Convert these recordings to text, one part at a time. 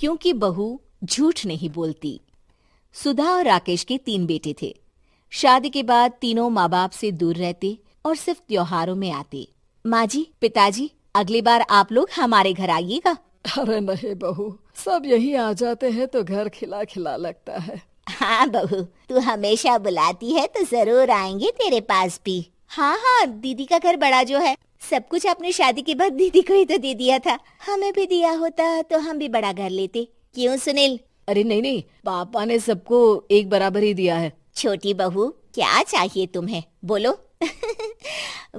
क्योंकि बहू झूठ नहीं बोलती। सुधा और राकेश के 3 बेटे थे। शादी के बाद तीनों माँ बाप से दूर रहते और सिर्फ त्योहारों में आते। माँ जी, पिताजी, अगली बार आप लोग हमारे घर आइएगा। अरे नहीं बहू, सब यहीं आ जाते हैं तो घर खिला खिला लगता है। हाँ बहू, तू हमेशा बुलाती है तो जरूर आएंगे तेरे पास भी। हाँ हाँ, दीदी का घर बड़ा जो है, सब कुछ आपने शादी के बाद दीदी को ही तो दे दिया था। हमें भी दिया होता तो हम भी बड़ा घर लेते। क्यों सुनील? अरे नहीं, पापा ने सबको एक बराबर ही दिया है। छोटी बहू, क्या चाहिए तुम्हें, बोलो।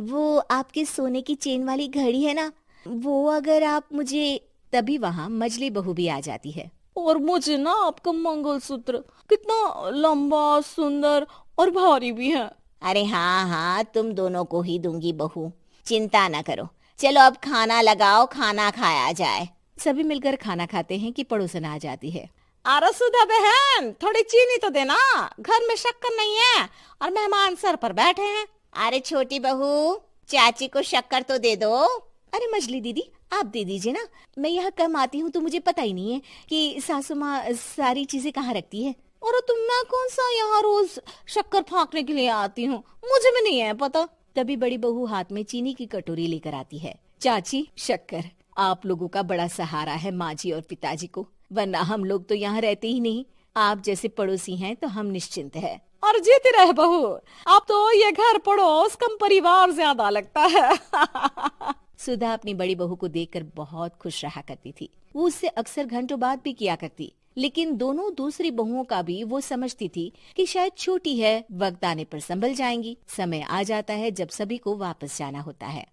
वो आपके सोने की चेन वाली घड़ी है ना, वो अगर आप मुझे। तभी वहाँ मजली बहू भी आ जाती है। और मुझे ना आपका मंगलसूत्र कितना लंबा, सुंदर और भारी भी है। अरे हाँ हाँ, तुम दोनों को ही दूंगी बहू, चिंता न करो। चलो अब खाना लगाओ, खाना खाया जाए। सभी मिलकर खाना खाते हैं कि पड़ोसन आ जाती है। अरे सुधा बहन, थोड़ी चीनी तो देना, घर में शक्कर नहीं है और मेहमान सर पर बैठे हैं। अरे छोटी बहू, चाची को शक्कर तो दे दो। अरे मजली दीदी, आप दे दीजिए ना, मैं यहाँ कम आती हूँ तो मुझे पता ही नहीं है कि सासू माँ सारी चीजें कहाँ रखती है। और तुम, मैं कौन सा यहाँ रोज शक्कर फाँकने के लिए आती हूँ, मुझे भी नहीं है पता। तभी बड़ी बहू हाथ में चीनी की कटोरी लेकर आती है। चाची, शक्कर आप लोगों का बड़ा सहारा है माँ जी और पिताजी को, वरना हम लोग तो यहाँ रहते ही नहीं। आप जैसे पड़ोसी हैं तो हम निश्चिंत है। और जीती रहे बहू, अब तो ये घर पड़ोस कम परिवार ज्यादा लगता है। सुधा अपनी बड़ी बहू को देखकर बहुत खुश रहा करती थी। वो उससे अक्सर घंटों बात भी किया करती, लेकिन दोनों दूसरी बहुओं का भी वो समझती थी कि शायद छोटी है, वक्त आने पर संभल जाएंगी। समय आ जाता है जब सभी को वापस जाना होता है।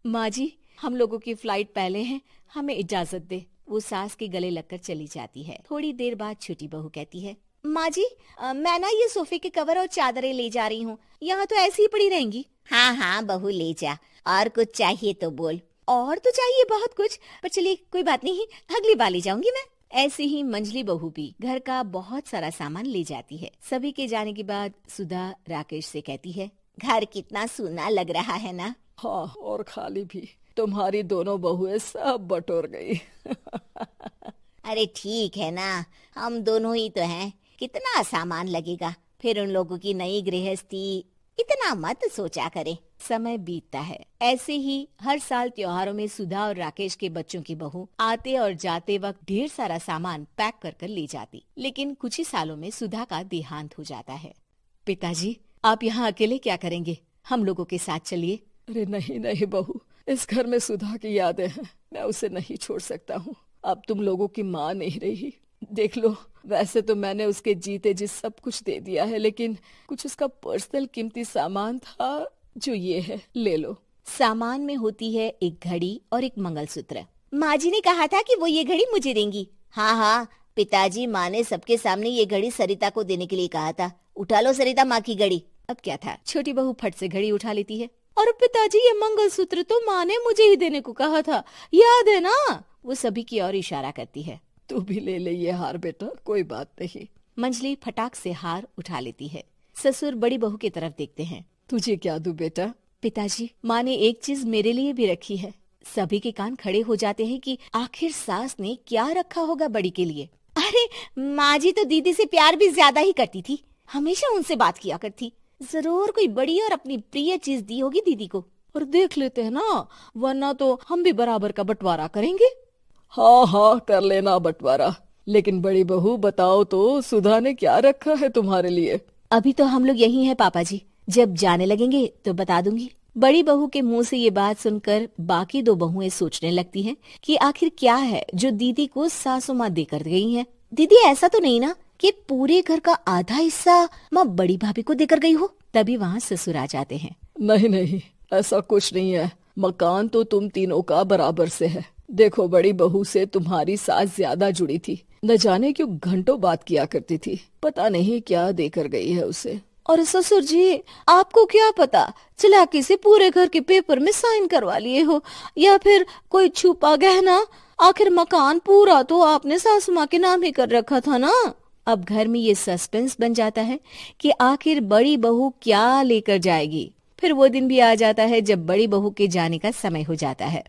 माँ जी, हम लोगों की फ्लाइट पहले है, हमें इजाजत दे। वो सास के गले लगकर चली जाती है। थोड़ी देर बाद छोटी बहू कहती है, माँ जी, मैं ना ये सोफे के कवर और चादरें ले जा रही हूँ, यहाँ तो ऐसी ही पड़ी रहेंगी। हाँ हाँ बहू, ले जा। और कुछ चाहिए तो बोल। और तो चाहिए बहुत कुछ, पर चलिए कोई बात नहीं, अगली बार ले जाऊंगी मैं। ऐसे ही मंजली बहू भी घर का बहुत सारा सामान ले जाती है। सभी के जाने के बाद सुधा राकेश से कहती है, घर कितना सूना लग रहा है ना। हाँ, और खाली भी। तुम्हारी दोनों बहुएं सब बटोर गई। अरे ठीक है ना, हम दोनों ही तो हैं, कितना सामान लगेगा। फिर उन लोगों की नई गृहस्थी, इतना मत सोचा करे। समय बीतता है। ऐसे ही हर साल त्योहारों में सुधा और राकेश के बच्चों की बहू आते और जाते वक्त ढेर सारा सामान पैक कर कर ले जाती। लेकिन कुछ ही सालों में सुधा का देहांत हो जाता है। पिताजी, आप यहाँ अकेले क्या करेंगे? हम लोगों के साथ चलिए। अरे नहीं बहू, इस घर में सुधा की यादें हैं, मैं उसे नहीं छोड़ सकता हूँ। अब तुम लोगों की माँ नहीं रही। देख लो, वैसे तो मैंने उसके जीते जी सब कुछ दे दिया है, लेकिन कुछ उसका पर्सनल कीमती सामान था जो ये है, ले लो। सामान में होती है एक घड़ी और एक मंगलसूत्र। माँ जी ने कहा था कि वो ये घड़ी मुझे देंगी। हाँ हाँ, पिताजी, माँ ने सबके सामने ये घड़ी सरिता को देने के लिए कहा था। उठा लो सरिता माँ की घड़ी। अब क्या था, छोटी बहू फट से घड़ी उठा लेती है। और पिताजी, ये मंगलसूत्र तो माँ ने मुझे ही देने को कहा था, याद है ना? वो सभी की ओर इशारा करती है। तू भी ले ले ये हार बेटा, कोई बात नहीं। मंजली फटाक से हार उठा लेती है। ससुर बड़ी बहू की तरफ देखते हैं। तुझे क्या दूं बेटा? पिताजी, माँ ने एक चीज मेरे लिए भी रखी है। सभी के कान खड़े हो जाते हैं कि आखिर सास ने क्या रखा होगा बड़ी के लिए। अरे माँ जी तो दीदी से प्यार भी ज्यादा ही करती थी, हमेशा उनसे बात किया करती। जरूर कोई बड़ी और अपनी प्रिय चीज दी होगी दीदी को। और देख लेते हैं ना, वरना तो हम भी बराबर का बंटवारा करेंगे। हाँ, कर लेना बंटवारा। लेकिन बड़ी बहू, बताओ तो, सुधा ने क्या रखा है तुम्हारे लिए? अभी तो हम लोग यही हैं पापा जी, जब जाने लगेंगे तो बता दूंगी। बड़ी बहू के मुंह से ये बात सुनकर बाकी 2 बहुएं सोचने लगती हैं कि आखिर क्या है जो दीदी को सासू माँ देकर गई हैं। दीदी, ऐसा तो नहीं ना कि पूरे घर का आधा हिस्सा माँ बड़ी भाभी को देकर गई हो? तभी वहाँ ससुर आ जाते हैं। नहीं, ऐसा कुछ नहीं है। मकान तो तुम तीनों का बराबर से है। देखो, बड़ी बहू से तुम्हारी सास ज्यादा जुड़ी थी, न जाने क्यों घंटों बात किया करती थी। पता नहीं क्या देकर गई है उसे। और ससुर जी, आपको क्या पता, चालाकी से पूरे घर के पेपर में साइन करवा लिए हो, या फिर कोई छुपा गहना। आखिर मकान पूरा तो आपने सासू माँ के नाम ही कर रखा था ना। अब घर में ये सस्पेंस बन जाता है कि आखिर बड़ी बहू क्या लेकर जाएगी। फिर वो दिन भी आ जाता है जब बड़ी बहू के जाने का समय हो जाता है।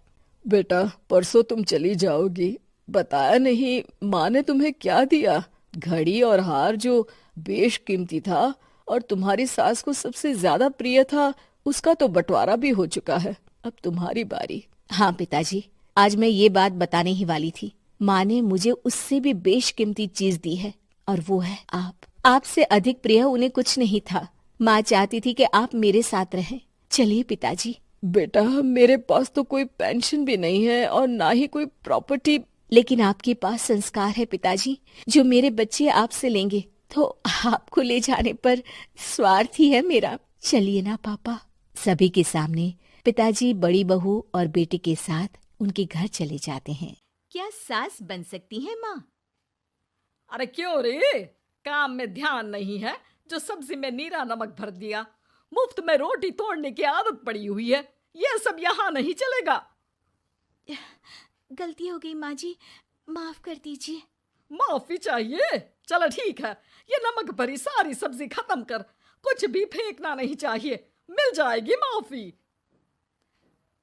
बेटा, परसों तुम चली जाओगी, बताया नहीं, माँ ने तुम्हें क्या दिया? घड़ी और हार जो बेशकीमती था और तुम्हारी सास को सबसे ज्यादा प्रिय था, उसका तो बंटवारा भी हो चुका है। अब तुम्हारी बारी। हाँ पिताजी, आज मैं ये बात बताने ही वाली थी। माँ ने मुझे उससे भी बेशकीमती चीज दी है, और वो है आप। आपसे अधिक प्रिय उन्हें कुछ नहीं था। माँ चाहती थी कि आप मेरे साथ रहें। चलिए पिताजी। बेटा, मेरे पास तो कोई पेंशन भी नहीं है और ना ही कोई प्रॉपर्टी। लेकिन आपके पास संस्कार है पिताजी, जो मेरे बच्चे आपसे लेंगे, तो आपको ले जाने पर स्वार्थ ही है मेरा। चलिए ना पापा। सभी के सामने पिताजी बड़ी बहू और बेटे के साथ उनके घर चले जाते हैं। क्या सास बन सकती है माँ? अरे क्यों रे, काम में ध्यान नहीं है जो सब्जी में नीरा नमक भर दिया। मुफ्त में रोटी तोड़ने की आदत पड़ी हुई है, यह सब यहाँ नहीं चलेगा। गलती हो गई माँ जी, माफ कर दीजिए। माफी चाहिए? चलो ठीक है, ये नमक भरी सारी सब्जी खत्म कर, कुछ भी फेंकना नहीं चाहिए, मिल जाएगी माफी।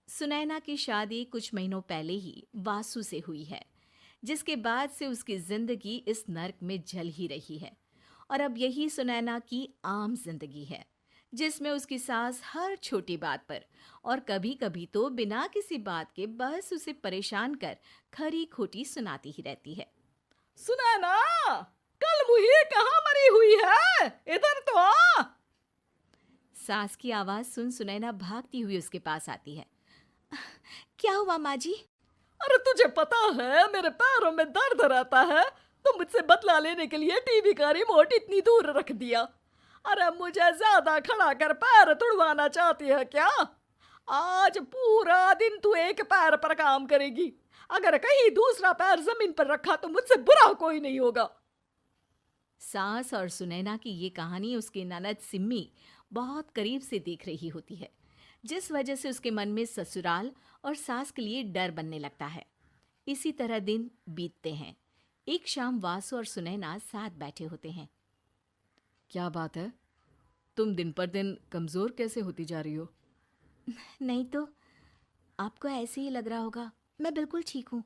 सुनैना की शादी कुछ महीनों पहले ही वासु से हुई है, जिसके बाद से उसकी जिंदगी इस नर्क में जल ही रही है। और अब यही सुनैना की आम जिंदगी है, जिसमें उसकी सास हर छोटी बात पर और कभी कभी तो बिना किसी बात के बस उसे परेशान कर खरी खोटी सुनाती ही रहती है। सुनैना, कल मुही कहाँ मरी हुई है, इधर तो आ। सास की आवाज सुन सुनैना भागती हुई उसके पास आती है। क्या हुआ माँ जी? अरे तुझे पता है मेरे पैरों में दर्द रहता है, तो मुझसे बदला लेने के लिए टीवी का रिमोट इतनी दूर रख दिया। अरे मुझे ज्यादा खड़ा कर पैर तुड़वाना चाहती है क्या? आज पूरा दिन तू एक पैर पर काम करेगी, अगर कहीं दूसरा पैर जमीन पर रखा तो मुझसे बुरा कोई नहीं होगा। सास और सुनैना की ये कहानी उसकी ननद सिम्मी बहुत करीब से देख रही होती है, जिस वजह से उसके मन में ससुराल और सास के लिए डर बनने लगता है। इसी तरह दिन बीतते हैं। एक शाम वासु और सुनैना साथ बैठे होते हैं। क्या बात है, तुम दिन पर दिन कमजोर कैसे होती जा रही हो? नहीं तो, आपको ऐसे ही लग रहा होगा, मैं बिल्कुल ठीक हूँ।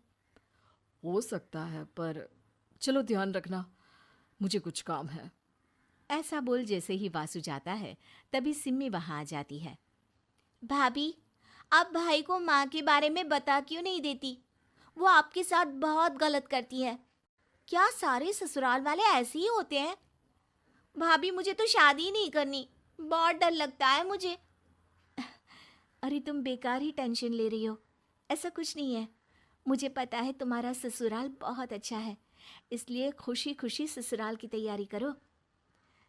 हो सकता है, पर चलो ध्यान रखना, मुझे कुछ काम है। ऐसा बोल जैसे ही वासु जाता है, तभी सिम्मी वहां आ जाती है। भाभी, आप भाई को माँ के बारे में बता क्यों नहीं देती? वो आपके साथ बहुत गलत करती है। क्या सारे ससुराल वाले ऐसे ही होते हैं? भाभी, मुझे तो शादी नहीं करनी, बहुत डर लगता है मुझे। अरे तुम बेकार ही टेंशन ले रही हो, ऐसा कुछ नहीं है। मुझे पता है तुम्हारा ससुराल बहुत अच्छा है, इसलिए खुशी खुशी ससुराल की तैयारी करो।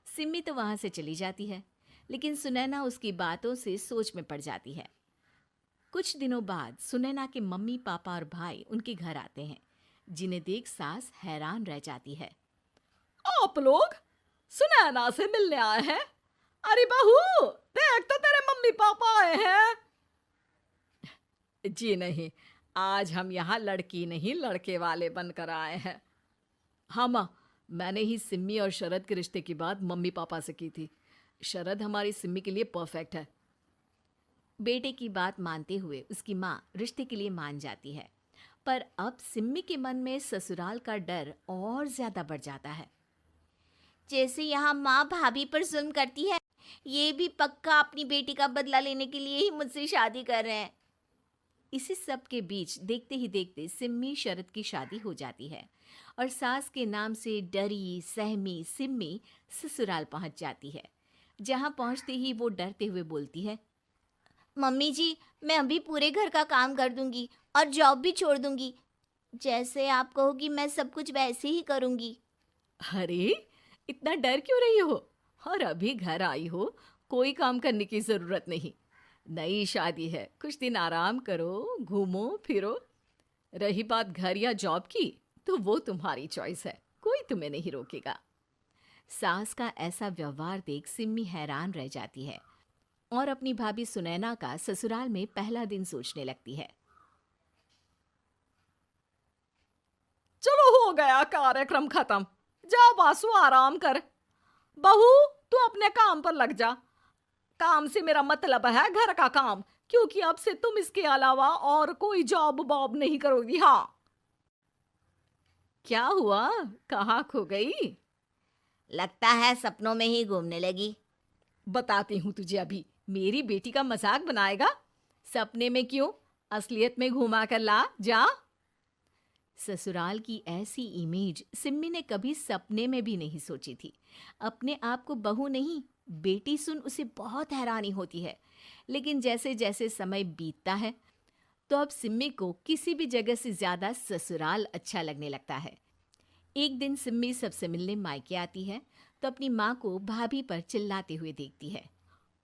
सिम्मी तो वहां से चली जाती है, लेकिन सुनैना उसकी बातों से सोच में पड़ जाती है। कुछ दिनों बाद सुनैना के मम्मी पापा और भाई उनके घर आते हैं, जिन्हें देख सास हैरान रह जाती है। आप लोग सुनैना से मिलने आए हैं? अरे बहू, देख तो तेरे मम्मी पापा आए हैं। जी नहीं, आज हम यहाँ लड़की नहीं लड़के वाले बनकर आए हैं। हाँ माँ, मैंने ही सिम्मी और शरद के रिश्ते की बात मम्मी पापा से की थी। शरद हमारी सिम्मी के लिए परफेक्ट है। बेटे की बात मानते हुए उसकी माँ रिश्ते के लिए मान जाती है, पर अब सिम्मी के मन में ससुराल का डर और ज्यादा बढ़ जाता है। जैसे यहाँ माँ भाभी पर जुल्म करती है, ये भी पक्का अपनी बेटी का बदला लेने के लिए ही मुझसे शादी कर रहे हैं। इसी सब के बीच देखते ही देखते सिम्मी शरद की शादी हो जाती है और सास के नाम से डरी सहमी सिम्मी ससुराल पहुंच जाती है। जहां पहुंचते ही वो डरते हुए बोलती है, मम्मी जी, मैं अभी पूरे घर का काम कर दूंगी और जॉब भी छोड़ दूंगी। जैसे आप कहोगी मैं सब कुछ वैसे ही करूंगी। अरे इतना डर क्यों रही हो? और अभी घर आई हो, कोई काम करने की जरूरत नहीं। नई शादी है, कुछ दिन आराम करो, घूमो फिरो। रही बात घर या जॉब की, तो वो तुम्हारी चॉइस है, कोई तुम्हें नहीं रोकेगा। सास का ऐसा व्यवहार देख सिम्मी हैरान रह जाती है और अपनी भाभी सुनैना का ससुराल में पहला दिन सोचने लगती है। चलो हो गया कार्यक्रम खत्म, जा वासु आराम कर। बहू, तू अपने काम पर लग जा। काम से मेरा मतलब है घर का काम, क्योंकि अब से तुम इसके अलावा और कोई जॉब बॉब नहीं करोगी। हाँ, क्या हुआ? कहाँ खो गई? लगता है सपनों में ही घूमने लगी। बताती हूँ तुझे अभी। मेरी बेटी का मजाक बनाएगा? सपने में क्यों, असलियत में घुमा कर ला जा। ससुराल की ऐसी इमेज सिम्मी ने कभी सपने में भी नहीं सोची थी। अपने आप को बहू नहीं, बेटी सुन उसे बहुत हैरानी होती है। लेकिन जैसे जैसे समय बीतता है तो अब सिम्मी को किसी भी जगह से ज्यादा ससुराल अच्छा लगने लगता है। एक दिन सिम्मी सबसे मिलने मायके आती है तो अपनी माँ को भाभी पर चिल्लाते हुए देखती है।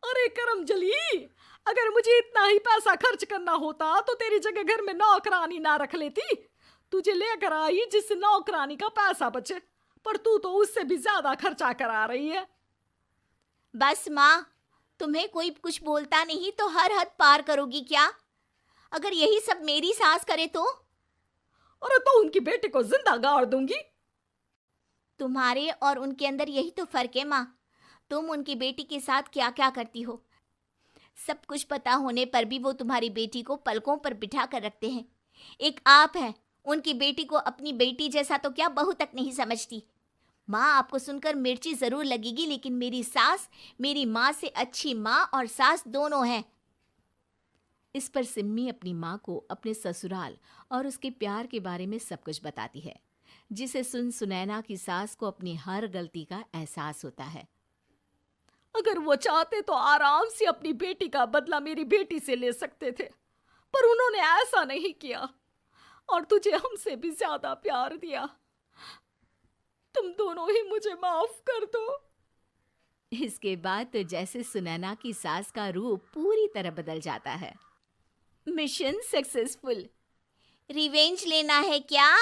अरे करमजली, अगर मुझे इतना ही पैसा खर्च करना होता तो तेरी जगह घर में नौकरानी ना रख लेती। तुझे लेकर आई जिस नौकरानी का पैसा बचे, पर तू तो उससे भी ज्यादा खर्चा करा रही है। बस माँ, तुम्हें कोई कुछ बोलता नहीं तो हर हद पार करोगी क्या? अगर यही सब मेरी सास करे तो? अरे तो उनकी बेटी को जिंदा गाड़ दूंगी। तुम्हारे और उनके अंदर यही तो फर्क है माँ। तुम उनकी बेटी के साथ क्या क्या करती हो, सब कुछ पता होने पर भी वो तुम्हारी बेटी को पलकों पर बिठा कर रखते हैं। एक आप है, उनकी बेटी को अपनी बेटी जैसा तो क्या बहू तक नहीं समझती। माँ, आपको सुनकर मिर्ची जरूर लगेगी, लेकिन मेरी सास मेरी माँ से अच्छी माँ और सास दोनों हैं। इस पर सिम्मी अपनी माँ को अपने ससुराल और उसके प्यार के बारे में सब कुछ बताती है, जिसे सुन सुनैना की सास को अपनी हर गलती का एहसास होता है। अगर वो चाहते तो आराम से अपनी बेटी का बदला मेरी बेटी से ले सकते थे, पर उन्होंने ऐसा नहीं किया और तुझे हमसे भी ज्यादा प्यार दिया। तुम दोनों ही मुझे माफ कर दो। इसके बाद तो जैसे सुनैना की सास का रूप पूरी तरह बदल जाता है। Mission successful. रिवेंज लेना है क्या?